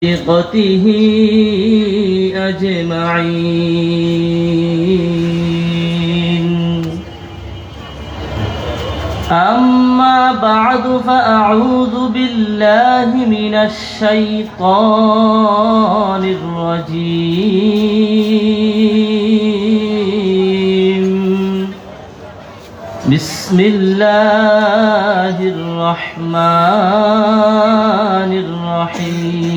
طريقته أجمعين. أما بعد فأعوذ بالله من الشيطان الرجيم. بسم الله الرحمن الرحيم.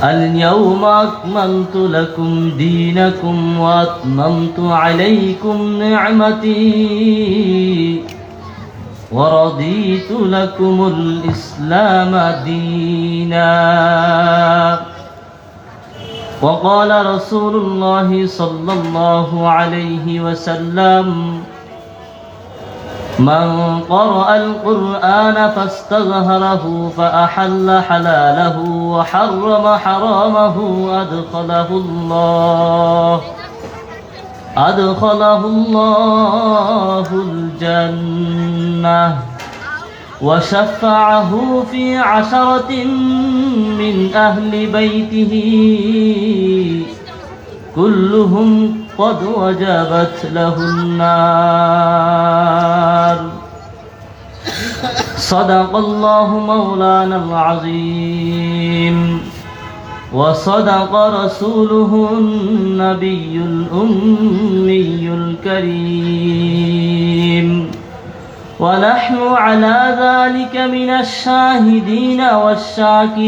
اليوم أكملت لكم دينكم وأتممت عليكم نعمتي ورضيت لكم الإسلام دينا. وقال رسول الله صلى الله عليه وسلم: من قرأ القرآن فاستظهره فأحل حلاله وحرم حرامه أدخله الله الجنة وشفعه في 10 من أهل بيته كلهم قد وجبت له النار. صدق الله مولانا العظيم وصدق رسوله النبي الأمي الكريم، ونحن على ذلك من الشاهدين والشاكرين.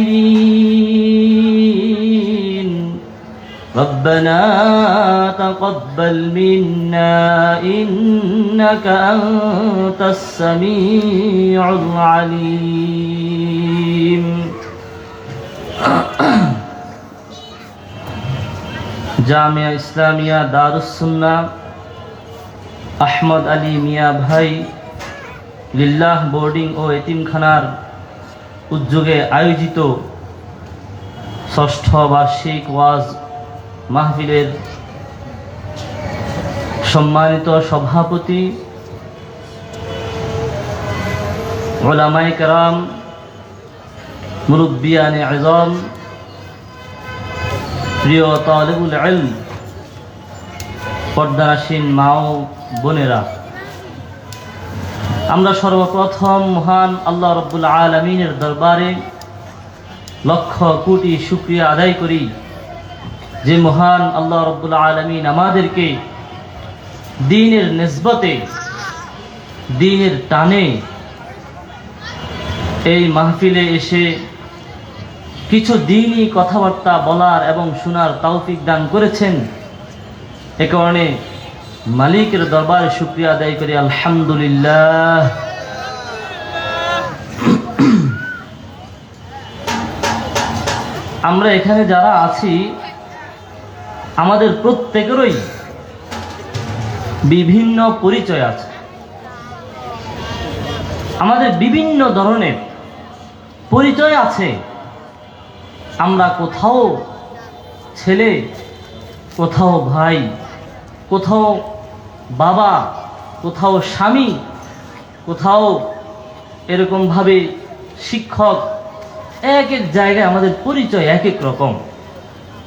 ربنا تقبل منا إنك أنت السميع العليم. জামিয়া ইসলামিয়া দারুস সুন্নাহ আহমদ আলী মিয়া ভাই লিল্লাহ বোর্ডিং ও এতিমখানার উদ্যোগে আয়োজিত ৬ষ্ঠ বার্ষিক ওয়াজ মাহফিলের সম্মানিত সভাপতি, উলামায়ে কেরাম, মুরব্বিয়ানে আযম, প্রিয় তালিবুল ইলম, পর্দানাসীন মা ও বোনেরা, আমরা সর্বপ্রথম মহান আল্লাহ রাব্বুল আলামিনের দরবারে লক্ষ কোটি শুকরিয়া আদায় করি যে মহান আল্লাহ রাব্বুল আলামিন আমাদেরকে দ্বীনের নিসবতে, দ্বীনের টানে এই মাহফিলে এসে কিছু দ্বীনি কথাবার্তা বলার এবং শোনার তৌফিক দান করেছেন। এ কারণে মালিকের দরবারে শুকরিয়া আদায় করি, আলহামদুলিল্লাহ। আমরা এখানে যারা আছি আমাদের প্রত্যেকেরই বিভিন্ন পরিচয় আছে, আমাদের বিভিন্ন ধরনের পরিচয় আছে। আমরা কোথাও ছেলে, কোথাও ভাই, কোথাও বাবা, কোথাও স্বামী, কোথাও এরকমভাবে শিক্ষক। এক এক জায়গায় আমাদের পরিচয় এক এক রকম।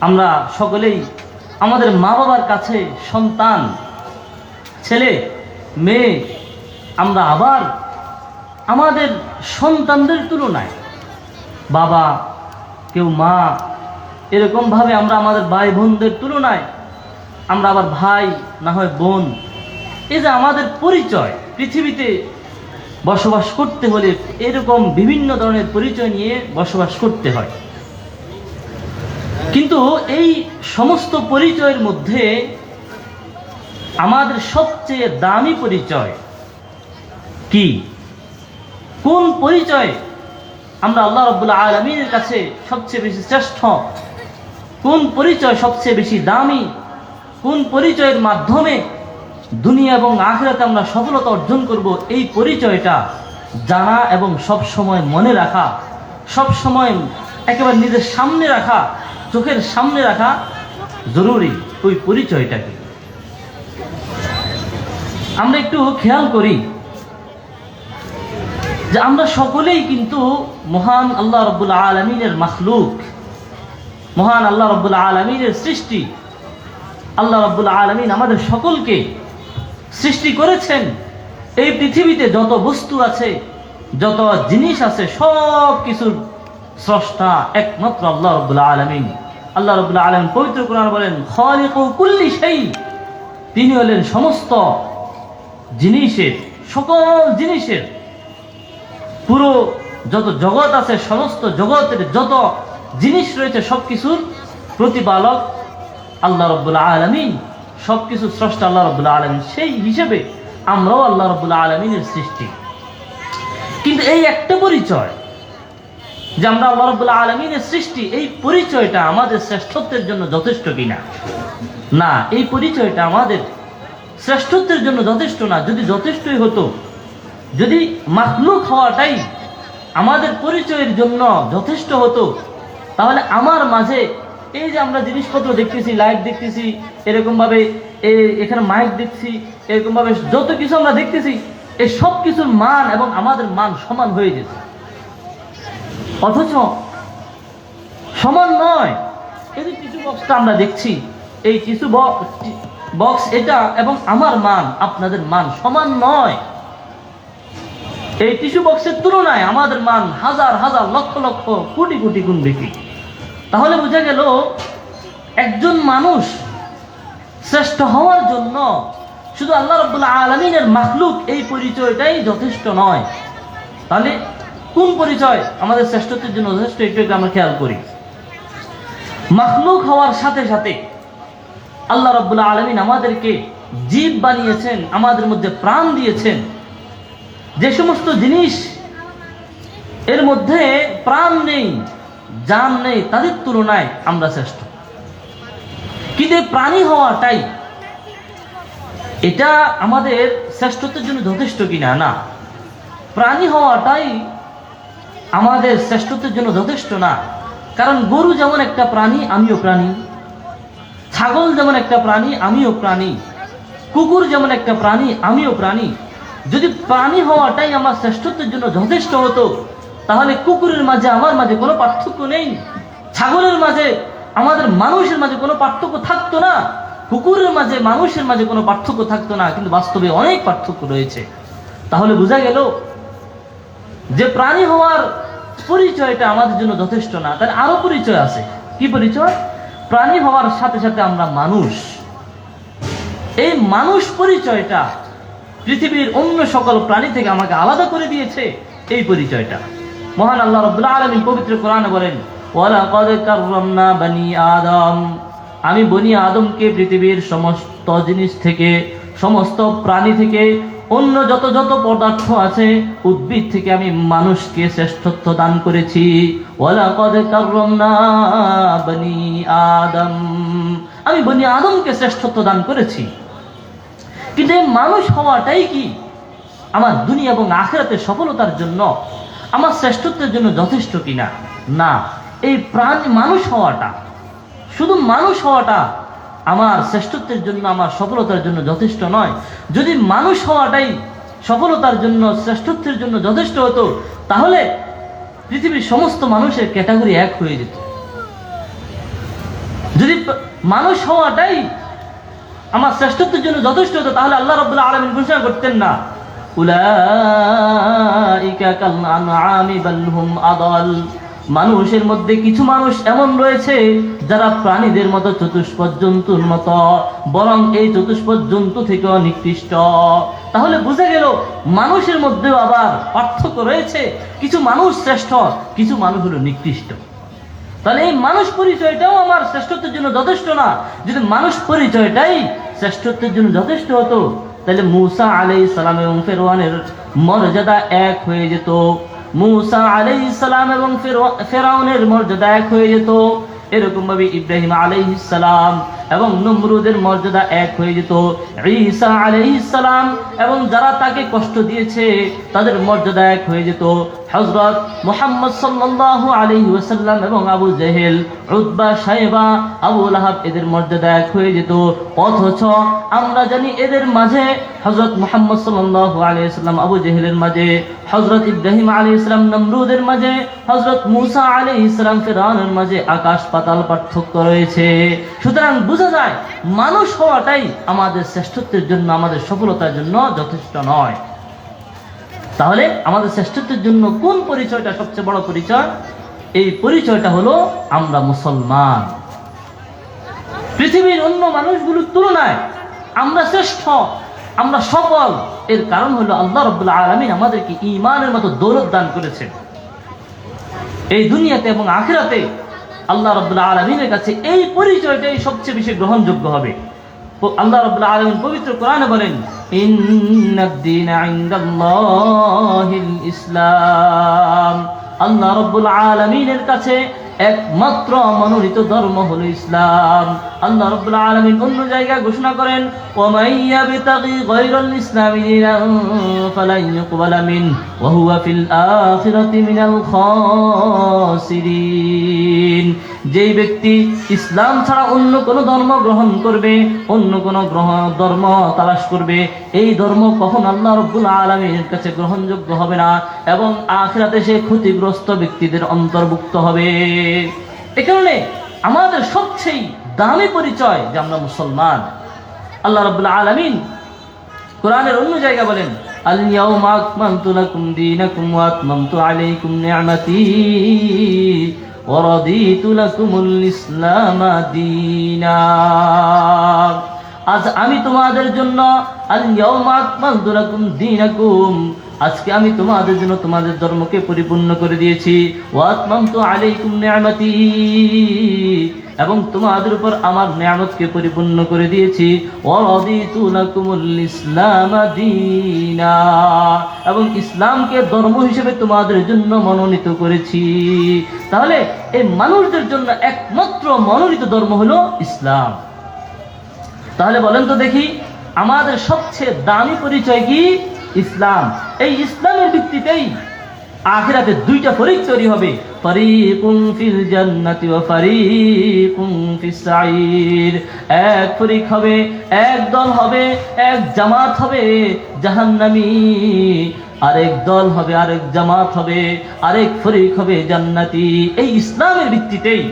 আমরা সকলেই আমাদের মা বাবার কাছে সন্তান, ছেলে মেয়ে। আমরা আবার আমাদের সন্তানদের তুলনায় বাবা, কেউ মা, এরকমভাবে আমরা আমাদের ভাই বোনদের তুলনায় আমরা আবার ভাই, না হয় বোন। এই যে আমাদের পরিচয়, পৃথিবীতে বসবাস করতে হলে এরকম বিভিন্ন ধরনের পরিচয় নিয়ে বসবাস করতে হয়। কিন্তু এই সমস্ত পরিচয়ের মধ্যে আমাদের সবচেয়ে দামি পরিচয় কি? কোন পরিচয় আমরা আল্লাহ রাব্বুল আলামিনের কাছে সবচেয়ে বেশি শ্রেষ্ঠ? কোন পরিচয় সবচেয়ে বেশি দামি? কোন পরিচয়ের মাধ্যমে দুনিয়া এবং আখিরাতে আমরা সফলতা অর্জন করব? এই পরিচয়টা জানা এবং সব সময় মনে রাখা, সব সময় একেবারে নিজের সামনে রাখা, চোখের সামনে রাখা জরুরি। ওই পরিচয়টাকে আমরা একটু খেয়াল করি। যে আমরা সকলেই কিন্তু মহান আল্লাহ রাব্বুল আলামিনের মাখলুক, মহান আল্লাহ রাব্বুল আলামিনের সৃষ্টি। আল্লাহ রাব্বুল আলামিন আমাদের সকলকে সৃষ্টি করেছেন। এই পৃথিবীতে যত বস্তু আছে, যত জিনিস আছে, সব কিছুর স্রষ্টা একমাত্র আল্লাহ রাব্বুল আলামিন। আল্লাহ রাব্বুল আলামিন পবিত্র কোরআন বলেন, খালিকু কুল্লি শাই, তিনি হলেন সমস্ত জিনিসের, সকল জিনিসের, পুরো যত জগৎ আছে, সমস্ত জগতের যত জিনিস রয়েছে সবকিছুর প্রতিপালক আল্লাহ রাব্বুল আলামিন, সবকিছু স্রষ্টা আল্লাহ রাব্বুল আলামিন। সেই হিসেবে আমরাও আল্লাহ রাব্বুল আলামিনের সৃষ্টি। কিন্তু এই একটা পরিচয় যে আমরা আল্লাহ রাব্বুল আলামিনের সৃষ্টি, এই পরিচয়টা আমাদের শ্রেষ্ঠত্বের জন্য যথেষ্ট কিনা? না, এই পরিচয়টা আমাদের শ্রেষ্ঠত্বের জন্য যথেষ্ট না। যদি যথেষ্টই হতো, যদি মাখলুক হওয়াটাই আমাদের পরিচয়ের জন্য যথেষ্ট হতো, তাহলে আমার মাঝে এই যে আমরা জিনিসপত্র দেখতেছি, লাইট দেখতেছি, এরকম ভাবে এখানে মাইক দেখছি, এরকম ভাবে যত কিছু আমরা দেখতেছি, এই সব কিছুর মান এবং আমাদের মান সমান হয়ে যেত। অথচ সমান নয়। এই যে টিস্যু বক্সটা আমরা দেখছি, এই টিস্যু বক্স এটা এবং আমার মান, আপনাদের মান সমান নয়। এই টিস্যু বক্সের তুলনায় আমাদের মান হাজার হাজার, লক্ষ লক্ষ, কোটি কোটি গুণ বেশি। তাহলে বোঝা গেল একজন মানুষ শ্রেষ্ঠ হওয়ার জন্য শুধু আল্লাহ রাব্বুল আলামিনের মাখলুক এই পরিচয়টাই যথেষ্ট নয়। তাহলে কোন পরিচয় আমাদের শ্রেষ্ঠত্বের জন্য যথেষ্ট, একটু একটু আমরা খেয়াল করি। মাখলুক হওয়ার সাথে সাথে আল্লাহ রাব্বুল আলামিন আমাদেরকে জীব বানিয়েছেন, আমাদের মধ্যে প্রাণ দিয়েছেন। যে সমস্ত জিনিস এর মধ্যে প্রাণ নেই, জান নেই, তাদের তুলনায় আমরা শ্রেষ্ঠ। কিন্তু প্রাণী হওয়াটাই এটা আমাদের শ্রেষ্ঠত্বের জন্য যথেষ্ট কিনা? না, প্রাণী হওয়াটাই আমাদের শ্রেষ্ঠত্বের জন্য যথেষ্ট না। কারণ গরু যেমন একটা প্রাণী, আমিও প্রাণী। ছাগল যেমন একটা প্রাণী, আমিও প্রাণী। কুকুর যেমন একটা প্রাণী, আমিও প্রাণী। যদি প্রাণী হওয়াটাই আমার শ্রেষ্ঠত্বের জন্য যথেষ্ট হতো, তাহলে কুকুরের মাঝে আমার মাঝে কোনো পার্থক্য নেই, ছাগলের মাঝে আমাদের মানুষের মাঝে কোনো পার্থক্য থাকতো না, কুকুরের মাঝে মানুষের মাঝে কোনো পার্থক্য থাকতো না। কিন্তু বাস্তবে অনেক পার্থক্য রয়েছে। তাহলে বোঝা গেল যে প্রাণী হওয়ার পরিচয়টা আমাদের জন্য যথেষ্ট না, তার আরো পরিচয় আছে। কি পরিচয়? প্রাণী হওয়ার সাথে সাথে আমরা মানুষ। এই মানুষ পরিচয়টা পৃথিবীর অন্য সকল প্রাণী থেকে আমাকে আলাদা করে দিয়েছে। এই পরিচয়টা মহান আল্লাহ রাব্বুল আলামিন পবিত্র কোরআনে বলেন, ওয়ালাকাদ কাররামনা বনি আদম, আমি বনি আদমকে পৃথিবীর সমস্ত জিনিস থেকে, সমস্ত প্রাণী থেকে, অন্য যত যত পদার্থ আছে, উদ্ভিদ থেকে আমি মানুষকে শ্রেষ্ঠত্ব দান করেছি। ওয়ালাকাদ কাররামনা বনি আদম, আমি বনি আদমকে শ্রেষ্ঠত্ব দান করেছি। কিন্তু এই মানুষ হওয়াটাই কি আমার দুনিয়া এবং আখিরাতের সফলতার জন্য, আমার শ্রেষ্ঠত্বের জন্য যথেষ্ট কিনা? না, এই প্রাণী মানুষ হওয়াটা, শুধু মানুষ হওয়াটা আমার শ্রেষ্ঠত্বের জন্য, আমার সফলতার জন্য যথেষ্ট নয়। যদি মানুষ হওয়াটাই সফলতার জন্য, শ্রেষ্ঠত্বের জন্য যথেষ্ট হতো, তাহলে পৃথিবীর সমস্ত মানুষের ক্যাটাগরি এক হয়ে যেত। যদি মানুষ হওয়াটাই আমার শ্রেষ্ঠত্বের জন্য যথেষ্ট হতো, তাহলে আল্লাহ রাব্বুল আলামিন ঘোষণা করতেন না, উলাইকা কাল আনআমি বাল হুম আদাল, মানুষের মধ্যে কিছু মানুষ এমন রয়েছে যারা প্রাণীদের মতো চতুষ্পদ জন্তুর মতো, বরং এই চতুষ্পদ জন্তু থেকেও নিকৃষ্ট। তাহলে বুঝা গেল মানুষের মধ্যেও আবার পার্থক্য রয়েছে। কিছু মানুষ শ্রেষ্ঠ, কিছু মানুষ হলো নিকৃষ্ট। তাহলে এই মানুষ পরিচয়টাও আমার শ্রেষ্ঠত্বের জন্য যথেষ্ট না। যদি মানুষ পরিচয়টাই শ্রেষ্ঠত্বের জন্য যথেষ্ট হতো, তাহলে মূসা আলাইহিস সালাম এবং ফেরআউনের মর্যাদা এক হয়ে যেত। মূসা আলাইহিস সালাম এবং ফেরাউনের মর্যাদা এক হয়ে যেত। এরকম ভাবে ইব্রাহিম আলাইহিস সালাম এবং নমরুদের মর্যাদা এক হয়ে যেত। ঈসা আলাইহিস সালাম এবং যারা তাকে কষ্ট দিয়েছে তাদের মর্যাদা এক হয়ে যেত। হযরত মুহাম্মদ সাল্লাল্লাহু আলাইহি ওয়াসাল্লাম এবং আবু জেহেল, উতবা, শাইবা, আবু লাহাব এদের মর্যাদা এক হয়ে যেত। অথচ আমরা জানি এদের মাঝে হযরত মুহাম্মদ সাল্লাল্লাহু আলাইহি ওয়াসাল্লাম আবু জেহেলের মাঝে, হযরত ইব্রাহিম আলাইহিস সালাম নমরুদের মাঝে, হযরত মূসা আলাইহিস সালাম ফিরআউনের মাঝে আকাশ পাতাল পার্থক্য রয়েছে। সুতরাং বোঝা যায় মানুষ হওয়াটাই আমাদের শ্রেষ্ঠত্বের জন্য, আমাদের সফলতার জন্য যথেষ্ট নয়। তাহলে আমাদের শ্রেষ্ঠত্বের জন্য কোন পরিচয়টা সবচেয়ে বড় পরিচয়? এই পরিচয়টা হলো আমরা মুসলমান। পৃথিবীর অন্য মানুষগুলোর তুলনায় আমরা শ্রেষ্ঠ, আমরা সফল। এর কারণ হলো আল্লাহ রাব্বুল আলামিন আমাদেরকে ঈমানের মতো দৌলত দান করেছেন। এই দুনিয়াতে এবং আখিরাতে আল্লাহ রাব্বুল আলামিনের কাছে এই পরিচয়টাই সবচেয়ে বেশি গ্রহণযোগ্য হবে। আল্লাহ রাব্বুল আলামিন পবিত্র কোরআনে বলেন, ইন্নাদ-দীনা ইনদাল্লাহিল ইসলাম। আল্লাহ রাব্বুল আলামিনের কাছে একমাত্র মনোনীত ধর্ম হলো ইসলাম। আল্লাহ রাব্বুল আলামিন অন্য জায়গায় ঘোষণা করেন, ওয়া মাইয়াবতাগি গায়রাল ইসলামি দীনান ফালান ইউকবালা মিনহু ওয়া হুয়া ফিল আখিরাতি মিনাল খাসিরিন। যেই ব্যক্তি ইসলাম ছাড়া অন্য কোন ধর্ম গ্রহণ করবে, অন্য কোন ধর্ম তালাশ করবে, এই ধর্ম কখন আল্লাহ রাব্বুল আলামিনের কাছে গ্রহণযোগ্য হবে না এবং আখিরাতে সে ক্ষতিগ্রস্ত ব্যক্তিদের অন্তর্ভুক্ত হবে। এই কারণে আমাদের সবচেয়ে দামি পরিচয় যে আমরা মুসলমান। আল্লাহ রাব্বুল আলামিন কোরআনের অন্য জায়গা বলেন, আল ইয়াউমা আকমালতু লাকুম দীনাকুম ওয়া আতমামতু আলাইকুম নি'মাতি ওয়া রাদিতু লাকুমুল ইসলামা দীনা। আজ আমি তোমাদের জন্য, আল ইয়াউমা আকমালতু লাকুম দীনাকুম, আজকে আমি তোমাদের জন্য তোমাদের ধর্মকে পরিপূর্ণ করে দিয়েছি। ওয়া আতমামতু আলাইকুম নি'মাতি, এবং তোমাদের উপর আমার নিয়ামতকে পরিপূর্ণ করে দিয়েছি। ওয়া রাদিতু লাকুমুল ইসলামা দীনা, এবং ইসলামকে ধর্ম হিসেবে তোমাদের জন্য মনোনীত করেছি। তাহলে এই মানুষদের জন্য একমাত্র মনোনীত ধর্ম হলো ইসলাম। তাহলে বলেন তো দেখি, আমাদের সবচেয়ে দামি পরিচয় কি? ইসলাম। এই ইসলামের ভিত্তিতেই আখিরাতে দুইটা ফরিক তৈরি হবে, ফারিকুন ফিল জান্নাতি ওয়া ফারিকুন ফিস সাঈর। এক ফরিক হবে, এক দল হবে, এক জামাত হবে জাহান্নামী, আরেক দল হবে, আরেক জামাত হবে, আরেক ফরিক হবে জান্নাতি। এই ইসলামের ভিত্তিতেই,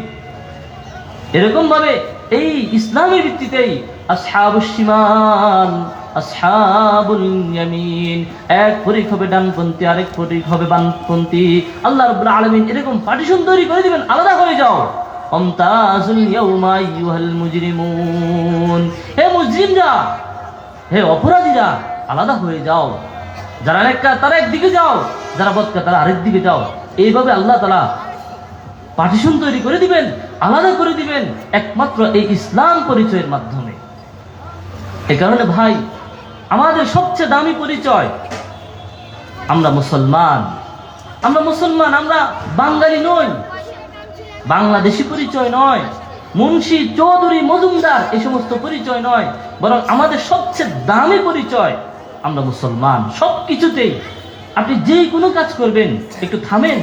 এরকম ভাবে এই ইসলামের ভিত্তিতেই আসহাবুশ শিমাল, আসহাবুল ইয়ামিন, এক ফরিক হবে ডানপন্থী, আরেক ফরিক হবে বামপন্থী। আল্লাহ রাব্বুল আলামিন এরকম পার্টিশন তৈরি করে দিবেন, আলাদা হয়ে যাও। আমতাজুল ইয়াউমা আইয়ুহাল মুজরিমুন, হে মুজরিমরা, হে অপরাধীরা, আলাদা হয়ে যাও। যারা নেককার তারা একদিকে যাও, যারা বদকার তারা আরেক দিকে যাও। এইভাবে আল্লাহ তাআলা পার্টিশন তৈরি করে দিবেন, আলাদা করে দিবেন, একমাত্র এই ইসলাম পরিচয়ের মাধ্যমে। এ কারণে ভাই, আমাদের সবচেয়ে দামি পরিচয় আমরা মুসলমান। আমরা মুসলমান, আমরা বাঙালি নই, বাংলাদেশি পরিচয় নয়, মুন্সি, চৌধুরী, মজুমদার এই সমস্ত পরিচয় নয়, বরং আমাদের সবচেয়ে দামি পরিচয় আমরা মুসলমান। সব কিছুতেই আপনি যেই কোনো কাজ করবেন, একটু থামেন,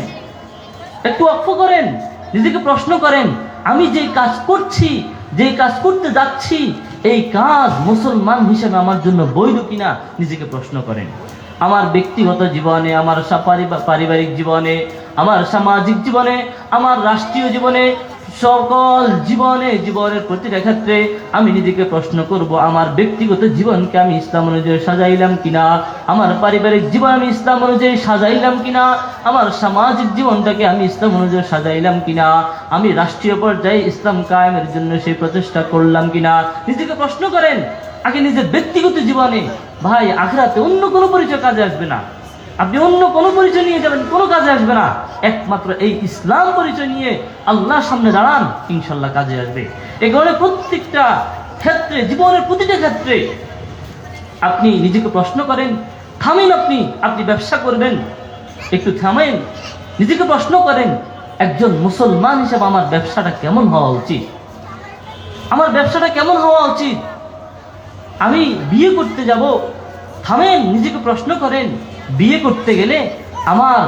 একটু অক্ষ করেন, নিজেকে প্রশ্ন করেন, আমি যে কাজ করছি, যে কাজ করতে যাচ্ছি, এই কাজ মুসলমান হিসেবে আমার জন্য বৈধ কিনা নিজেকে প্রশ্ন করেন। আমার ব্যক্তিগত জীবনে, আমার পারিবারিক জীবনে, আমার সামাজিক জীবনে, আমার রাষ্ট্রীয় জীবনে, সকল জীবনের প্রতিটা ক্ষেত্রে আমি নিজেকে প্রশ্ন করব, আমার ব্যক্তিগত জীবনকে আমি ইসলাম অনুযায়ী সাজাইলাম কিনা, আমার পারিবারিক জীবন আমি ইসলাম অনুযায়ী সাজাইলাম কিনা, আমার সামাজিক জীবনটাকে আমি ইসলাম অনুযায়ী সাজাইলাম কিনা, আমি রাষ্ট্রীয় পর্যায়ে ইসলাম কায়েমের জন্য সেই প্রচেষ্টা করলাম কিনা। নিজেকে প্রশ্ন করেন আগে নিজের ব্যক্তিগত জীবনে। ভাই, আখিরাতে অন্য কোনো পরিচয় কাজে আসবে না। আপনি অন্য কোনো পরিচয় নিয়ে যাবেন, কোনো কাজে আসবে না। একমাত্র এই ইসলাম পরিচয় নিয়ে আল্লাহর সামনে দাঁড়ান, ইনশাল্লাহ কাজে আসবে। এই কারণে প্রত্যেকটা ক্ষেত্রে, জীবনের প্রতিটা ক্ষেত্রে আপনি নিজেকে প্রশ্ন করেন, থামেন। আপনি ব্যবসা করবেন, একটু থামেন, নিজেকে প্রশ্ন করেন, একজন মুসলমান হিসেবে আমার ব্যবসাটা কেমন হওয়া উচিত, আমার ব্যবসাটা কেমন হওয়া উচিত। আমি বিয়ে করতে যাব, থামেন, নিজেকে প্রশ্ন করেন, বিয়ে করতে গেলে আমার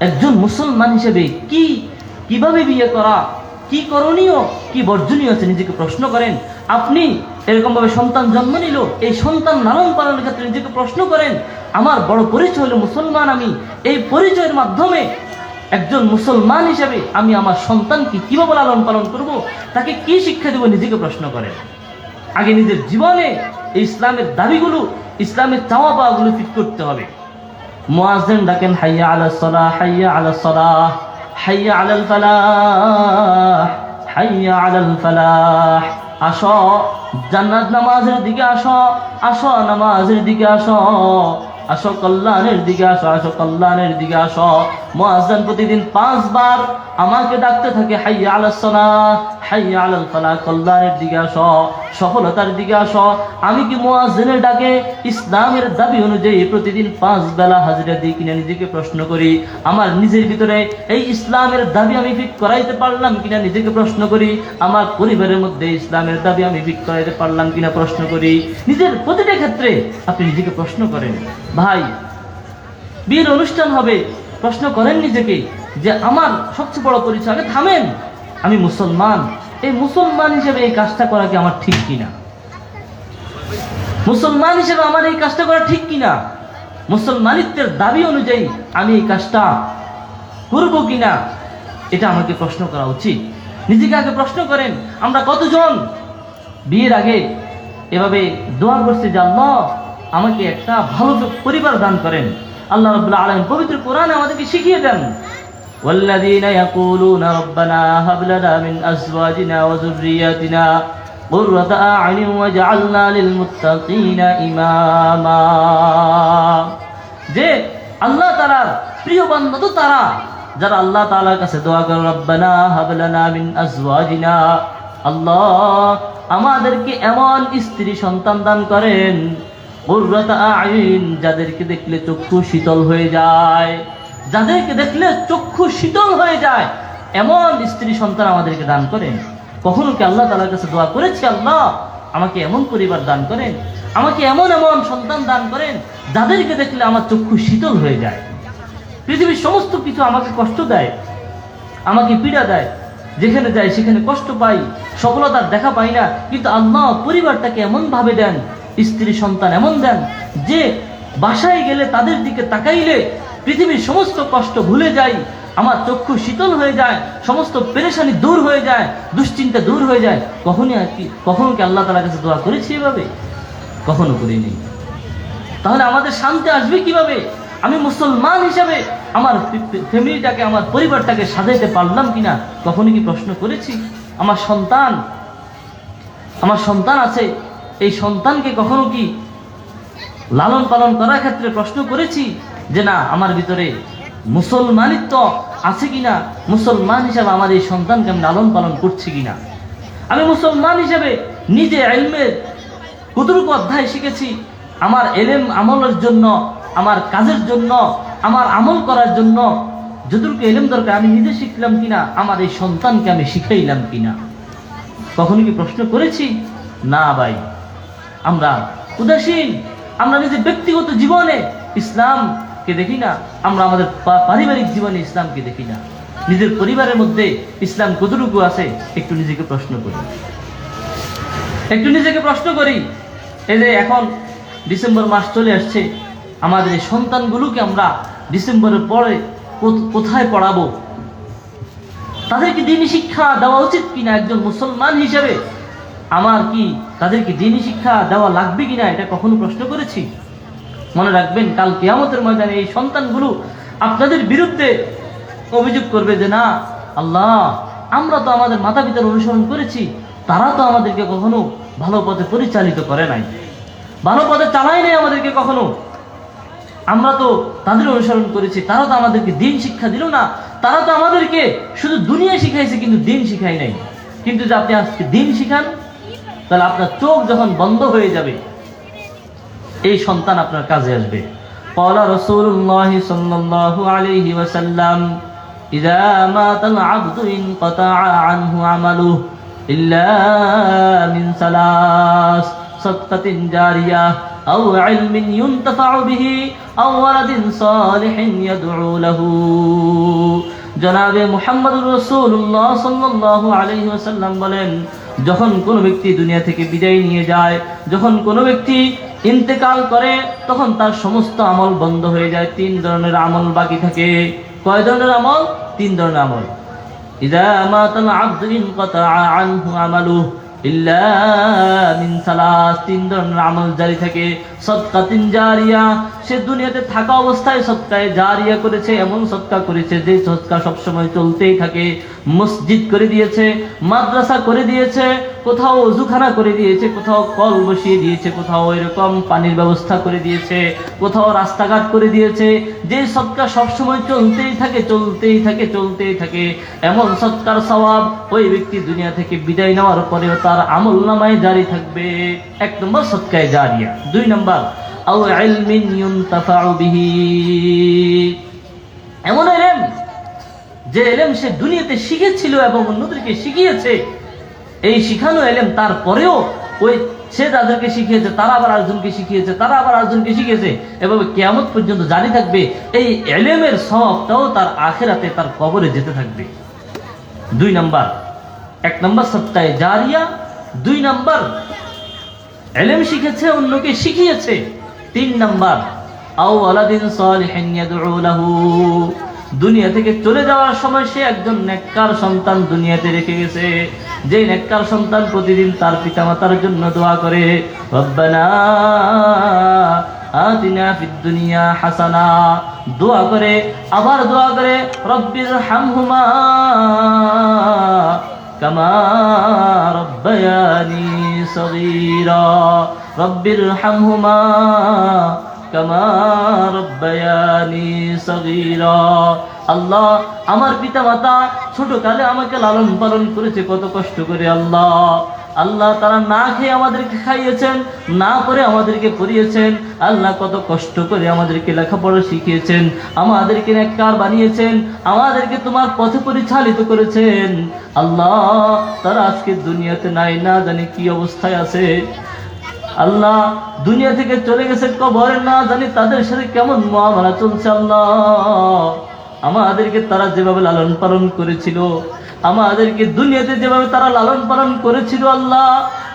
একজন মুসলমান হিসেবে কিভাবে বিয়ে করা, কি করণীয়, কি বর্জনীয় আছে নিজেকে প্রশ্ন করেন। আপনি এরকম ভাবে সন্তান জন্ম নিল, এই সন্তান লালন পালনের ক্ষেত্রে নিজেকে প্রশ্ন করেন, আমার বড় পরিচয় হলো মুসলমান, আমি এই পরিচয়ের মাধ্যমে একজন মুসলমান হিসেবে আমি আমার সন্তানকে কিভাবে লালন পালন করব, তাকে কি শিক্ষা দেব, নিজেকে প্রশ্ন করেন। আগে নিজের জীবনে এই ইসলামের দাবিগুলো, ইসলামের চাওয়া পাওয়াগুলো ফিট করতে হবে। মুয়াজ্জিন ডাকেন, হাইয়া আলাস সালাহ, হাইয়া আলাস সালাহ, হাইয়া আলাল ফালাহ, হাইয়া আলাল ফালাহ। আসো জান্নাত নামাজের দিকে, আসো আসো নামাজের দিকে, আসো আসো কল্যাণের দিকে, আসো আসো কল্যাণের দিকে আসো। মুয়াজ্জিন প্রতিদিন 5 বার আমাকে ডাকতে থাকে, হাইয়া আলাস সালাহ, হাইয়া আলাল ফালাহ, কল্যাণের দিকে আসো, সফলতার দিকে আসো। আমি কি মুয়াজ্জিনের ডাকে ইসলামের দাবি অনুযায়ী প্রতিদিন 5 বেলা হাজিরা দিই কিনা নিজেকে প্রশ্ন করি। আমার নিজের ভিতরে এই ইসলামের দাবি আমি ফিট করাইতে পারলাম কিনা নিজেকে প্রশ্ন করি। আমার পরিবারের মধ্যে ইসলামের দাবি আমি ফিট করাইতে পারলাম কিনা প্রশ্ন করি। নিজের প্রতিটা ক্ষেত্রে আপনি নিজেকে প্রশ্ন করেন। ভাই, বিয়ের অনুষ্ঠান হবে, প্রশ্ন করেন নিজেকে যে আমার সবচেয়ে বড় পরিচয়। আগে থামেন, আমি মুসলমান, এই মুসলমান হিসেবে এই কাজটা করা কি আমার ঠিক কিনা, মুসলমান হিসেবে আমার এই কাজটা করা ঠিক কিনা, মুসলমানিত্বের দাবি অনুযায়ী আমি এই কাজটা করবো কিনা, এটা আমাকে প্রশ্ন করা উচিত। নিজেকে আগে প্রশ্ন করেন। আমরা কতজন বিয়ের আগে এভাবে দোয়া করছি যে আল্লাহ আমাকে একটা ভালো পরিবার দান করেন। আল্লাহ রাব্বুল আলামিন পবিত্র কোরআনে আমাদেরকে শিখিয়ে দেন, ওয়াল্লাযীনা ইয়াকুলুনা রাব্বানা হাব লানা মিন আজওয়াজিনা ওয়া যুররিয়াতিনা কুররাতা আ'ইউনিন ওয়াজআলনা লিল মুত্তাকিনা ইমামা। যে আল্লাহ তাআলার প্রিয় বান্দা তো তারা যারা আল্লাহ তাআলার কাছে দোয়া করে, রব্বানা হাব লানা মিন আজওয়াজিনা, আল্লাহ আমাদেরকে এমন স্ত্রী সন্তান দান করেন, কুররাতা আ'ইউন, যাদেরকে দেখলে চক্ষু শীতল হয়ে যায়, যাদেরকে দেখলে চক্ষু শীতল হয়ে যায়, এমন স্ত্রী সন্তান আমাদেরকে দান করেন। কখনো কি আল্লাহ তাআলার কাছে দোয়া করেছি, আল্লাহ আমাকে এমন পরিবার দান করেন, আমাকে এমন এমন সন্তান দান করেন যাদেরকে দেখলে আমার চক্ষু শীতল হয়ে যায়। পৃথিবীর সমস্ত কিছু আমাকে কষ্ট দেয়, আমাকে পীড়া দেয়, যেখানে যাই সেখানে কষ্ট পাই, সফলতার দেখা পাই না, কিন্তু আল্লাহ পরিবারটাকে এমন ভাবে দেন, স্ত্রী সন্তান এমন দেন যে বাসায় গেলে তাদের দিকে তাকাইলে পৃথিবীর সমস্ত কষ্ট ভুলে যাই, আমার চক্ষু শীতল হয়ে যায়, সমস্ত পেরেশানি দূর হয়ে যায়, দুশ্চিন্তা দূর হয়ে যায়। কখনো কি আল্লাহ তাআলার কাছে দোয়া করেছি এভাবে? কখনো করিনি। তাহলে আমাদের শান্তি আসবে কিভাবে? আমি মুসলমান হিসাবে আমার ফ্যামিলিটাকে, আমার পরিবারটাকে সাজাইতে পারলাম কিনা কখনো কি প্রশ্ন করেছি? আমার সন্তান আছে, এই সন্তানকে কখনো কি লালন পালন করার ক্ষেত্রে প্রশ্ন করেছি যে না আমার ভিতরে মুসলমানিত্ব আছে কিনা, মুসলমান হিসাবে আমার এই সন্তানকে আমি লালন পালন করছি কিনা, আমি মুসলমান হিসাবে নিজে ইলমের কতটুকু অধ্যায় শিখেছি, আমার ইলম আমলের জন্য, আমার কাজের জন্য, আমার আমল করার জন্য যতটুকু ইলম দরকার আমি নিজে শিখলাম কিনা, আমার এই সন্তানকে আমি শিখাইলাম কিনা, কখনো কি প্রশ্ন করেছি? না ভাই, আমরা উদাসীন। আমরা নিজের ব্যক্তিগত জীবনে ইসলামকে দেখি না, আমরা আমাদের পারিবারিক জীবনে ইসলামকে দেখি না, নিজের পরিবারের মধ্যে ইসলাম কতটুকু আছে একটু নিজেকে প্রশ্ন করি, একটু নিজেকে প্রশ্ন করি। এই যে এখন ডিসেম্বর মাস চলে আসছে, আমাদের এই সন্তানগুলোকে আমরা ডিসেম্বরের পরে কোথায় পড়াবো? তাদেরকে দ্বীনি শিক্ষা দেওয়া উচিত কিনা? একজন মুসলমান হিসেবে আমার কি তাদেরকে দ্বীনি শিক্ষা দেওয়া লাগবে কিনা, এটা কখনো প্রশ্ন করেছি? মনে রাখবেন, কাল কিয়ামতের ময়দানে এই সন্তানগুলো আপনাদের বিরুদ্ধে অভিযোগ করবে যে না আল্লাহ, আমরা তো আমাদের মাতা পিতার অনুসরণ করেছি, তারা তো আমাদেরকে কখনো ভালো পথে পরিচালিত করে নাই, ভালো পথে চালায় নাই আমাদেরকে কখনো, আমরা তো তাদের অনুসরণ করেছি, তারা তো আমাদেরকে দ্বীন শিক্ষা দিল না, তারা তো আমাদেরকে শুধু দুনিয়া শিখাইছে কিন্তু দ্বীন শিখাই নাই। কিন্তু যে আপনি আজকে দ্বীন শিখান, তাহলে আপনার চোখ যখন বন্ধ হয়ে যাবে, এই সন্তান আপনার কাজে আসবে। ক্বালা রাসূলুল্লাহ সাল্লাল্লাহু আলাইহি ওয়াসাল্লাম, ইযা মাতাল আবদু ইনকাতাআ আনহু আমালুহু ইল্লা মিন সালাস সাদকাতিন জারিয়াহ আও ইলমিন ইউনতাফাউ বিহি আও ওয়ালাদিন সালিহিন ইয়াদউ লাহু। জনাবে মুহাম্মদুর রাসূলুল্লাহ সাল্লাল্লাহু আলাইহি ওয়াসাল্লাম বলেন, যখন কোনো ব্যক্তি দুনিয়া থেকে বিদায় নিয়ে যায়, যখন কোনো ব্যক্তি ইন্তেকাল করে, তখন তার সমস্ত আমল বন্ধ হয়ে যায়। 3 ধরনের আমল বাকি থাকে। কয় ধরনের আমল? 3 ধরনের আমল। ইযা মাতাল আবদু ইনকাতা আনহু আমালুহু ইল্লা মিন সালাস। 3 ধরনের আমল জারি থাকে। সদকাতিন জারিয়া, সে দুনিয়াতে থাকা অবস্থায় সদকায়ে জারিয়া করেছে, এমন সদকা করেছে যে সদকা সবসময় চলতেই থাকে। মসজিদ করে দিয়েছে, মাদ্রাসা করে দিয়েছে, কোথাও ওযুখানা করে দিয়েছে, কোথাও কল বসিয়ে দিয়েছে, কোথাও এরকম পানির ব্যবস্থা করে দিয়েছে, কোথাও রাস্তাঘাট করে দিয়েছে, যে সদকা সবসময় চলতেই থাকে, চলতেই থাকে, চলতেই থাকে। এমন সদকার সওয়াব ওই ব্যক্তি দুনিয়া থেকে বিদায় নেওয়ার পরেও তার আমলনামায় জারি থাকবে। 1 নম্বর সদকায়ে জারিয়া। 2 নম্বর আও ইলমিন ইউনতাফাউ বিহি, এমন ইলম যে ইলম সে দুনিয়াতে শিখেছিল এবং অন্যদেরকে শিখিয়েছে। এই শিখানো ইলম তারপরেও ওই সে তাদেরকে শিখিয়েছে, তারা আবার আরেকজনকে শিখিয়েছে, তারা আবার আরেকজনকে শিখিয়েছে, এভাবে কিয়ামত পর্যন্ত জারি থাকবে। এই ইলমের সওয়াবটাও তার আখিরাতে, তার কবরে যেতে থাকবে। 2 নম্বর, 1 নম্বর সদকায়ে জারিয়া, 2 নম্বর ইলম শিখেছে, অন্যকে শিখিয়েছে, 3 নম্বর আও ওয়ালাদিন সালিহিন ইয়াদউ লাহু, দুনিয়া থেকে চলে যাওয়ার সময় সে একজন নেককার সন্তান দুনিয়াতে রেখে গেছে, যে নেককার সন্তান প্রতিদিন তার পিতামাতার জন্য দোয়া করে, রব্বানা আতিনা ফিদ দুনিয়া হাসানা, দোয়া করে, আবার দোয়া করে, রব্বির হামহুমা কামা রব্বায়ানি সগীরা, রব্বির হামহুমা কামা রব্বায়ানি সগীরা। আল্লাহ, আমার পিতা মাতা ছোটকালে আমাকে লালন পালন করেছে কত কষ্ট করে। আল্লাহ, আল্লাহ তারা না খেয়ে আমাদেরকে খাইয়েছেন, না পড়ে আমাদেরকে পড়িয়েছেন। আল্লাহ কত কষ্ট করে আমাদেরকে লেখাপড়া শিখিয়েছেন, আমাদেরকে নেককার বানিয়েছেন, আমাদেরকে তোমার পথে পরিচালিত করেছেন। আল্লাহ তারা আজকে দুনিয়াতে নাই, না জানি কি অবস্থায় আছে। আল্লাহ দুনিয়া থেকে চলে গেছে কবরে, না জানি তাদের সাথে কেমন মুআমালা চলছে। আল্লাহ আমাদেরকে তারা যেভাবে লালন পালন করেছিল, আমাদেরকে দুনিয়াতে যেভাবে তারা লালন পালন করেছিল, আল্লাহ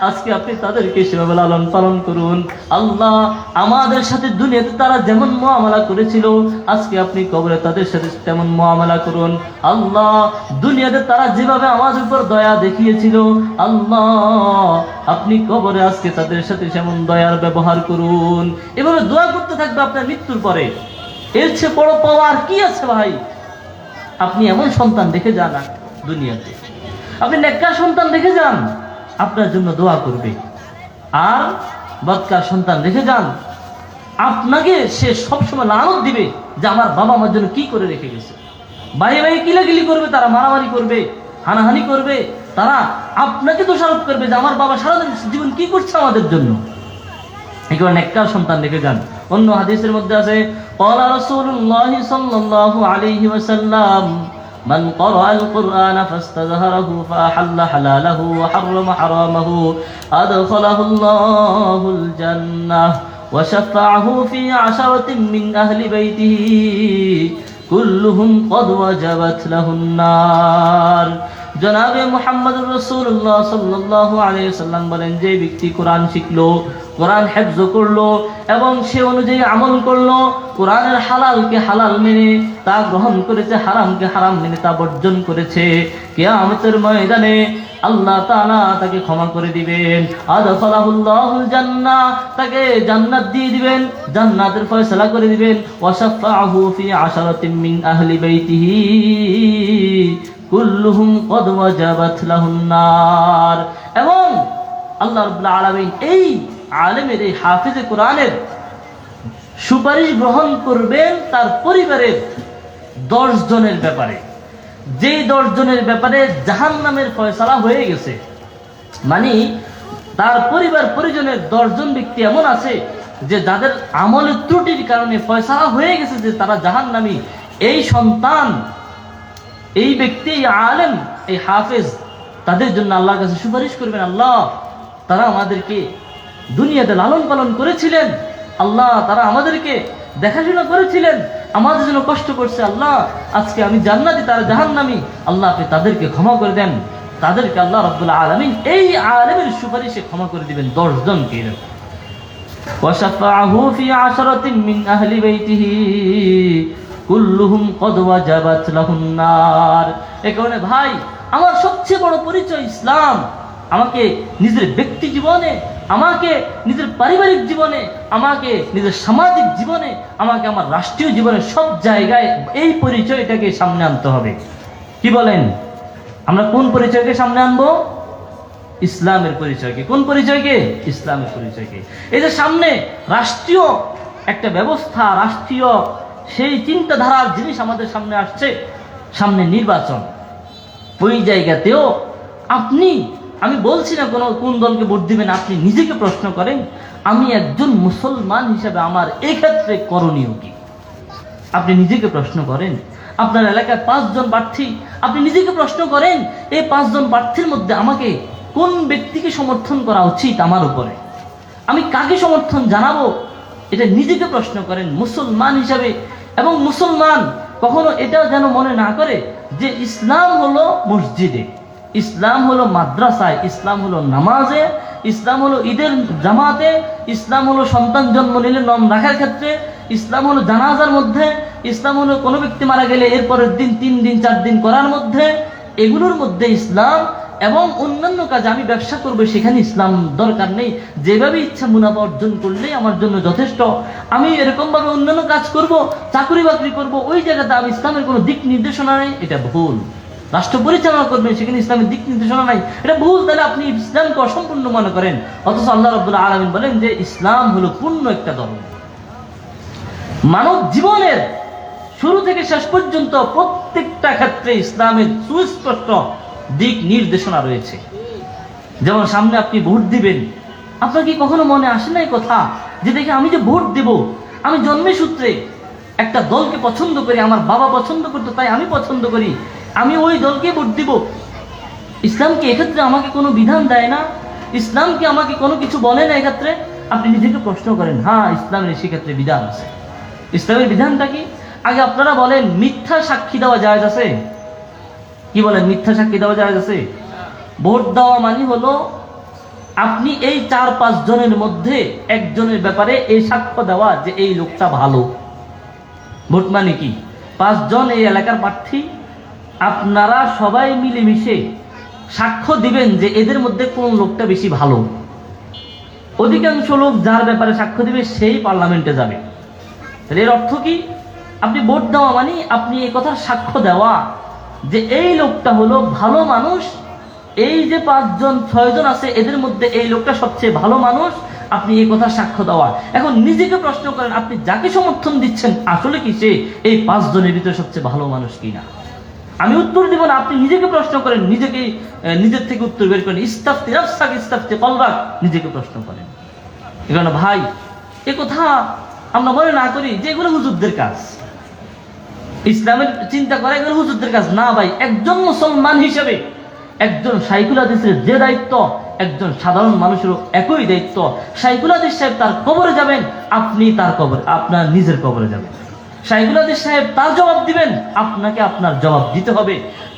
আজকে আপনি তাদেরকে সেভাবে লালন পালন করুন। আল্লাহ আমাদের সাথে দুনিয়াতে তারা যেমন মুআমালা করেছিল, আজকে আপনি কবরে তাদের সাথে তেমন মুআমালা করুন। আল্লাহ দুনিয়াতে তারা যেভাবে আমাদের উপর দয়া দেখিয়েছিল, আল্লাহ আপনি কবরে আজকে তাদের সাথে সেমন দয়ার ব্যবহার করুন। এভাবে দোয়া করতে থাকবে আপনার মৃত্যুর পরে। এর চেয়ে বড় পাওয়া আর কি আছে ভাই? আপনি এমন সন্তান দেখে যান দুনিয়াতে, আপনি নেককার সন্তান দেখে যান, আপনার জন্য দোয়া করবে। আর বদকার সন্তান দেখে যান, আপনাকে সে সবসময় লানত দিবে যে আমার বাবা আমার জন্য কি করে রেখে গেছে। ভাই ভাই কিলাকিলি করবে, তারা মারামারি করবে, হানাহানি করবে, তারা আপনাকে দোষারোপ করবে যে আমার বাবা সারাদিন জীবন কি করছে আমাদের জন্য। একেবারে নেককার সন্তান দেখে যান। অন্য হাদিসের মধ্যে আছে, ক্বালা রাসূলুল্লাহ সাল্লাল্লাহু আলাইহি ওয়াসাল্লাম, মান ক্বারাআল কুরআন ফাস্তাযহারাহু ফাআহাল্লা হালালাহু ওয়া হাররামা হারামাহু আদখালাহুল্লাহুল জান্নাহ ওয়া শাফাআহু ফি 'আশারাতিন মিন আহলি বাইতিহি কুল্লুহুম ক্বাদ ওয়াজাবাত লাহুন নার। জনাবে মুহাম্মদুর রাসূলুল্লাহ সাল্লাল্লাহু আলাইহি ওয়াসাল্লাম বলেন, যে ব্যক্তি কোরআন শিখলো, কোরআন হিফজ করলো এবং সে অনুযায়ী আমল করলো, কোরআনের হালালকে হালাল মেনে তা গ্রহণ করেছে, হারামকে হারাম মেনে তা বর্জন করেছে, কিয়ামতের ময়দানে আল্লাহ তাআলা তাকে ক্ষমা করে দিবেন। আদখালাহুল্লাহুল জান্নাহ, তাকে জান্নাত দিয়ে দিবেন, জান্নাতের ফয়সালা করে দিবেন। ওয়া শাফাআহু ফি 'আশারাতিন মিন আহলি বাইতিহি কুল্লুহুম ক্বাদ ওয়াজাবাত লাহুন নার। এবং আল্লাহ রাব্বুল আলামিন এই আলেমের, এই হাফেজে কোরআনের সুপারিশ গ্রহণ করবেন তার পরিবারের 10 জনের ব্যাপারে, যেই 10 জনের ব্যাপারে জাহান্নামের ফয়সালা হয়ে গেছে। মানে তার পরিবার পরিজনের 10 জন ব্যক্তি এমন আছে যে যাদের আমলের ত্রুটির কারণে ফয়সালা হয়ে গেছে যে তারা জাহান্নামী। এই সন্তান, এই ব্যক্তি, এই আলেম, এই হাফেজ, তাদের জন্য আল্লাহর কাছে সুপারিশ করবেন, আল্লাহ তারা আমাদেরকে দুনিয়াতে লালন পালন করেছিলেন, আল্লাহ তারা আমাদেরকে দেখাশোনা করেছিলেন, আমাদের জন্য কষ্ট করছে, আল্লাহ আজকে আমি জান্নাতি তারা জাহান্নামী, আল্লাহ আপনি তাদেরকে ক্ষমা করে দেন। তাদেরকে আল্লাহ রাব্বুল আলামিন এই আলেমের সুপারিশে ক্ষমা করে দিবেন 10 জনকে। وشفعه في 10 من أهل بيته كلهم قد وجبت لهم النار। এই কারণে ভাই, আমার সবচেয়ে বড় পরিচয় ইসলাম। আমাকে নিজের ব্যক্তি জীবনে, আমাকে নিজের পারিবারিক জীবনে, আমাকে নিজের সামাজিক জীবনে, আমাকে আমার রাষ্ট্রীয় জীবনে, সব জায়গায় এই পরিচয়টাকে সামনে আনতে হবে। কি বলেন? আমরা কোন পরিচয়কে সামনে আনবো? ইসলামের পরিচয়কে। কোন পরিচয়কে? ইসলামের পরিচয়কে। এই যে সামনে রাষ্ট্রীয় একটা ব্যবস্থা, রাষ্ট্রীয় সেই চিন্তাধারার জিনিস আমাদের সামনে আসছে, সামনে নির্বাচন, ওই জায়গাতেও আমি বলছি না কোন দলকে ভোট দিবেন, আপনি নিজেকে প্রশ্ন করেন, আমি একজন মুসলমান হিসেবে আমার এক্ষেত্রে করণীয় কি? আপনি নিজেকে প্রশ্ন করেন। আপনার এলাকায় 5 জন প্রার্থী, আপনি নিজেকে প্রশ্ন করেন, এই 5 জন প্রার্থীর মধ্যে আমাকে কোন ব্যক্তিকে সমর্থন করা উচিত আমার উপরে, আমি কাকে সমর্থন জানাবো, এটা নিজেকে প্রশ্ন করেন মুসলমান হিসাবে। এবং মুসলমান কখনো এটাও যেন মনে না করে যে ইসলাম হলো মসজিদে, ইসলাম হলো মাদ্রাসায়, ইসলাম হলো নামাজে, ইসলাম হলো ঈদের জামাতে, ইসলাম হলো সন্তান জন্ম নিলে নাম রাখার ক্ষেত্রে, ইসলাম হলো জানাজার মধ্যে, ইসলাম হলো কোনো ব্যক্তি মারা গেলে এরপরের দিন 3 দিন 4 দিন করার মধ্যে, এগুলোর মধ্যে ইসলাম। এবং অন্যান্য কাজ, আমি ব্যবসা করবো সেখানে ইসলাম দরকার নেই, যেভাবে ইচ্ছা মুনাফা অর্জন করলেই আমার জন্য যথেষ্ট। আমি এরকম ভাবে অন্যান্য কাজ করব, চাকরি বাকরি করব, ওই জায়গাতে আমি ইসলামের কোনো দিক নির্দেশনা নেই, এটা ভুল। রাষ্ট্র পরিচালনা করবেন, সেখানে ইসলামের দিক নির্দেশনা নাই, এটা ভুল। তাহলে আপনি ইসলামকে অসম্পূর্ণ মনে করেন, অথচ আল্লাহ রাব্বুল আলামিন বলেন যে ইসলাম হলো পূর্ণ একটা ধর্ম। মানব জীবনের শুরু থেকে শেষ পর্যন্ত প্রত্যেকটা ক্ষেত্রে ইসলামের সুস্পষ্ট দিক নির্দেশনা রয়েছে। যেমন সামনে আপনি ভোট দিবেন, আপনার কি কখনো মনে আসে না এই কথা যে দেখে আমি যে ভোট দেব, আমি জন্মের সূত্রে একটা দলকে পছন্দ করি, আমার বাবা পছন্দ করতো তাই আমি পছন্দ করি, আমি ওই দলকে ভোট দিব। ইসলাম কি এক্ষেত্রে আমাকে কোনো বিধান দেয় না? ইসলাম কি আমাকে কোনো কিছু বলে না এক্ষেত্রে? আপনি নিজেকে প্রশ্ন করেন, হ্যাঁ ইসলামের সেক্ষেত্রে বিধান আছে। ইসলামের বিধানটা কি? আগে আপনারা বলেন, মিথ্যা সাক্ষী দেওয়া জায়েজ আছে? কি বলেন, মিথ্যা সাক্ষী দেওয়া জায়েজ আছে? ভোট দেওয়া মানে হলো আপনি এই 4-5 জনের মধ্যে একজনের ব্যাপারে এই সাক্ষ্য দেওয়া যে এই লোকটা ভালো। ভোট মানে কি? 5 জন এই এলাকার প্রার্থী, আপনারা সবাই মিলেমিশে সাক্ষ্য দিবেন যে এদের মধ্যে কোন লোকটা বেশি ভালো। অধিকাংশ লোক যার ব্যাপারে সাক্ষ্য দিবে সেই পার্লামেন্টে যাবে। তাহলে এর অর্থ কি? আপনি ভোট দেওয়া মানে আপনি এই কথার সাক্ষ্য দেওয়া যে এই লোকটা হলো ভালো মানুষ, এই যে 5 জন 6 জন আছে এদের মধ্যে এই লোকটা সবচেয়ে ভালো মানুষ, আপনি এই কথা সাক্ষ্য দেওয়া। এখন নিজেকে প্রশ্ন করেন, আপনি যাকে সমর্থন দিচ্ছেন আসলে কি সে এই 5 জনের ভিতরে সবচেয়ে ভালো মানুষ কিনা? আমি উত্তর দিব না, আপনি নিজেকে প্রশ্ন করেন, নিজের থেকে উত্তর বের করেন। ইস্তাফতি নাফসাক ইস্তাফতি কলবাক, নিজেকে প্রশ্ন করেন। এখানে ভাই এ কথা আমরা মনে না করি যে এগুলো হুজুরদের কাজ, ইসলামের চিন্তা করা এগুলো হুজুরদের কাজ না। ভাই, একজন মুসলমান হিসেবে একজন শাইখুল হাদিসের যে দায়িত্ব, একজন সাধারণ মানুষেরও একই দায়িত্ব। শাইখুল হাদিস সাহেব তার কবরে যাবেন, আপনি তার কবরে, আপনার নিজের কবরে যাবেন। শাইখুল হাদিস সাহেব তার জবাব দিবেন, আপনাকে আপনার জবাব দিতে হবে।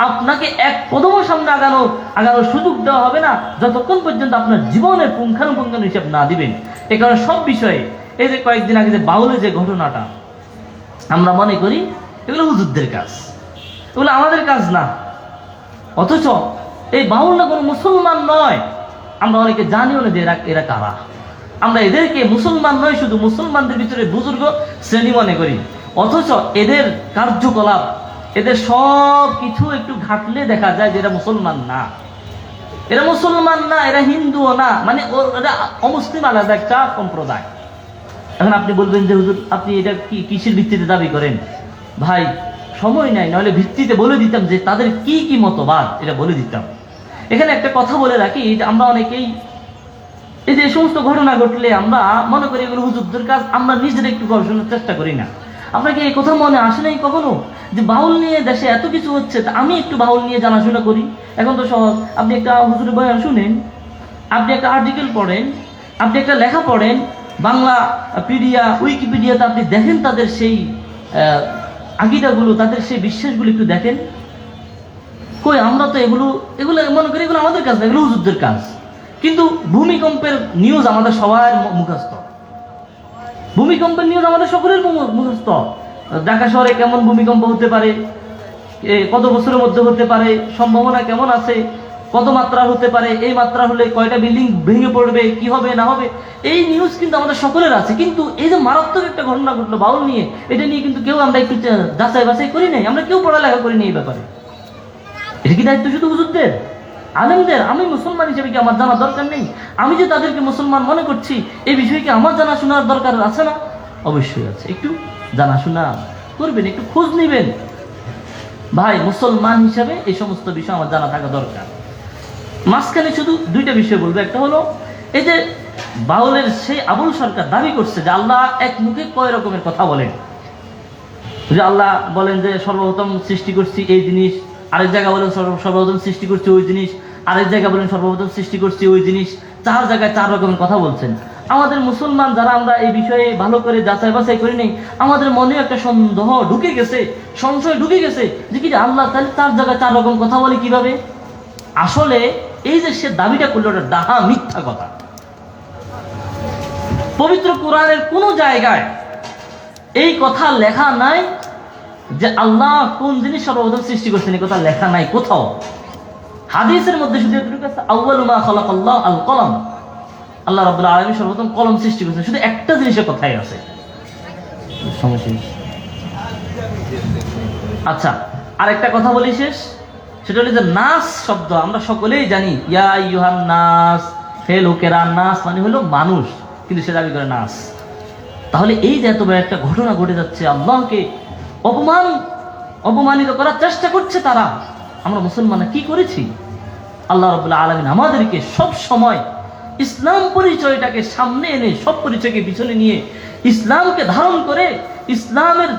আপনাকে এক কদম সামনে আগানোর সুযোগ দেওয়া হবে না যতক্ষণ পর্যন্ত আপনার জীবনের পুঙ্খানুপুঙ্খানু হিসাব না দিবেন। এ কারণে সব বিষয়ে, এই যে কয়েকদিন আগে যে বাউলের যে ঘটনাটা, আমরা মনে করি এগুলো হুজুরদের কাজ, এগুলো আমাদের কাজ না। অথচ এই বাউলরা কোনো মুসলমান নয়, আমরা অনেকে জানিও না যে এরা কারা। আমরা এদেরকে মুসলমান নয়, শুধু মুসলমানদের ভিতরে বুজুর্গ শ্রেণী মনে করি। অথচ এদের কার্যকলাপ, এদের সব কিছু একটু ঘাটলে দেখা যায় যে এরা মুসলমান না, এরা মুসলমান না, এরা হিন্দুও না, মানে এরা অমুসলিম, আলাদা একটা সম্প্রদায়। এখন আপনি বলবেন যে হুজুর আপনি এটা কিসের ভিত্তিতে দাবি করেন? ভাই সময় নাই, নাহলে ভিত্তিতে বলে দিতাম যে তাদের কি কি মতবাদ, এটা বলে দিতাম। এখানে একটা কথা বলে রাখি, যে আমরা অনেকেই এই যে সমস্ত ঘটনা ঘটলে আমরা মনে করি এগুলো হুজুরদের কাজ, আমরা নিজেরা একটু গবেষণার চেষ্টা করি না। আপনাকে এই কথা মনে আসে নাই কখনো যে বাউল নিয়ে দেশে এত কিছু হচ্ছে, তা আমি একটু বাউল নিয়ে জানাশোনা করি? এখন তো সহজ, আপনি একটা হুজুরের বয়ান শুনেন, আপনি একটা আর্টিকেল পড়েন, আপনি একটা লেখা পড়েন বাংলা পিডিয়া উইকিপিডিয়াতে, আপনি দেখেন তাদের সেই আকীদাগুলো, তাদের সেই বিশ্বাসগুলো একটু দেখেন। কই আমরা তো এগুলো মনে করি এগুলো আমাদের কাজ না, এগুলো হুজুরদের কাজ। কিন্তু ভূমিকম্পের নিউজ আমাদের সবার মুখস্থ, ভূমিকম্পের নিউজ আমাদের সকলের মুখস্থ। ঢাকা শহরে কেমন ভূমিকম্প হতে পারে, কত বছরের মধ্যে হতে পারে, সম্ভাবনা কেমন আছে, কত মাত্রা হতে পারে, এই মাত্রা হলে কয়টা বিল্ডিং ভেঙে পড়বে, কি হবে না হবে, এই নিউজ কিন্তু আমাদের সকলের আছে। কিন্তু এই যে মারাত্মক একটা ঘটনা ঘটলো বাউল নিয়ে, এটা নিয়ে কিন্তু কেউ আমরা একটু যাচাই বাছাই করি নাই, আমরা কেউ পড়ালেখা করিনি এই ব্যাপারে। এটা কি দায়িত্ব শুধু হুজুরদের, আলেমদের? আমি মুসলমান হিসেবে কি আমার জানা দরকার নেই? আমি যে তাদেরকে মুসলমান মনে করছি, এই বিষয়ে কি আমার জানাশোনার দরকার আছে না? অবশ্যই আছে। একটু জানাশোনা করবেন, একটু খোঁজ নেবেন। ভাই, মুসলমান হিসাবে এই সমস্ত বিষয় আমার জানা থাকা দরকার। মাঝখানে শুধু দুইটা বিষয় বলবো। একটা হলো এই যে বাউলের সেই আবুল সরকার দাবি করছে যে আল্লাহ এক মুখে কয় রকমের কথা বলেন, যে আল্লাহ বলেন যে সর্বপ্রথম সৃষ্টি করছি এই জিনিস, আরেক জায়গা বলেন সর্বপ্রথম সৃষ্টি করছি ওই জিনিস, আরেক জায়গা বলেন সর্বপ্রথম সৃষ্টি করছি ওই জিনিস। 4 জায়গায় 4 রকমের কথা বলছেন। আমাদের মুসলমান যারা আমরা এই বিষয়ে ভালো করে যাচাই বাছাই করি নাই, আমাদের মনে একটা সন্দেহ ঢুকে গেছে, সংশয় ঢুকে গেছে যে কি আল্লাহ তাহলে 4 জায়গায় 4 রকম কথা বলে কিভাবে? আসলে এই যে সে দাবিটা করলো, ওটা ডাহা মিথ্যা কথা। পবিত্র কোরআনের কোন জায়গায় এই কথা লেখা নাই যে আল্লাহ কোন জিনিস সর্বপ্রথম সৃষ্টি করছেন, এই কথা লেখা নাই কোথাও। হাদিসের মধ্যে শুধু এতটুকু আছে, আউয়ালু মা খালাকাল্লাহ আল কলম, আল্লাহ রাব্বুল আলামিন সর্বপ্রথম কলম সৃষ্টি করেছেন। শুধু একটা জিনিসের কথাই আছে। আচ্ছা, আরেকটা কথা বলি শেষ, সেটা হলো যে নাস শব্দ আমরা সকলেই জানি, ইয়া আইয়ুহান নাস, হে লোকেরা, নাস মানে হলো মানুষ, কিন্তু সে দাবি করে নাস। তাহলে এই যে এত বড় একটা ঘটনা ঘটে যাচ্ছে, আল্লাহকে অপমানিত করার চেষ্টা করছে তারা, আমরা মুসলমানরা কি করেছি? আল্লাহ রাব্বুল আলামিন আমাদেরকে সব সময় ইসলাম পরিচয়টাকে সামনে এনে, সব পরিচয়কে পিছনে নিয়ে, ইসলামকে ধারণ করে ইসলামের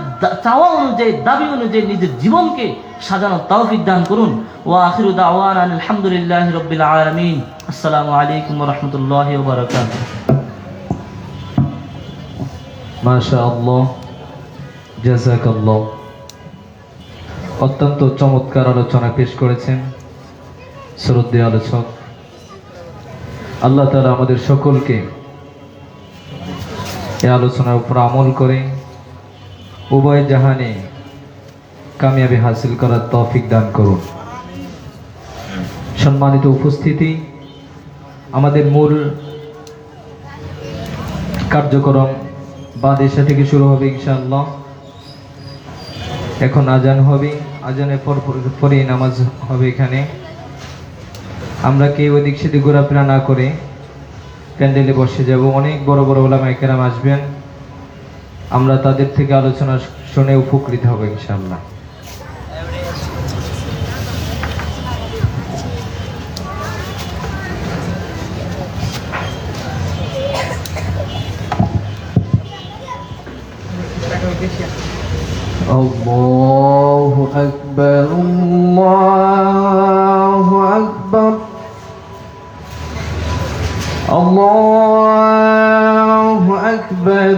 চাওয়া অনুযায়ী, দাবি অনুযায়ী নিজের জীবনকে সাজানোর তৌফিক দান করুন। ওয়া আখিরু দাওয়ানা আলহামদুলিল্লাহি রাব্বিল আলামিন। আসসালামু আলাইকুম ওয়া রাহমাতুল্লাহি ওয়া বারাকাতুহু। মাশাআল্লাহ, জাযাকাল্লাহ। অত্যন্ত চমৎকার আলোচনা পেশ করেছেন শ্রদ্ধেয় আলোচক। আল্লাহ তাআলা আমাদের সকলকে এই আলোচনার উপর আমল করে উভয় জাহানে কামিয়াবি হাসিল করার তৌফিক দান করুন। সম্মানিত উপস্থিতি, আমাদের মূল কার্যক্রম বাদ এশা থেকে শুরু হবে ইনশাআল্লাহ। এখন আজান হবে, আজানের পরেই নামাজ হবে। এখানে আমরা কেউ ওদিক সেদিক ঘোরাফেরা না করে প্যান্ডেলে বসে যাব। অনেক বড় বড় উলামায়ে কেরাম আসবেন, আমরা তাদের থেকে আলোচনা শুনে উপকৃত হব ইনশাআল্লাহ। الله أكبر الله أكبر الله أكبر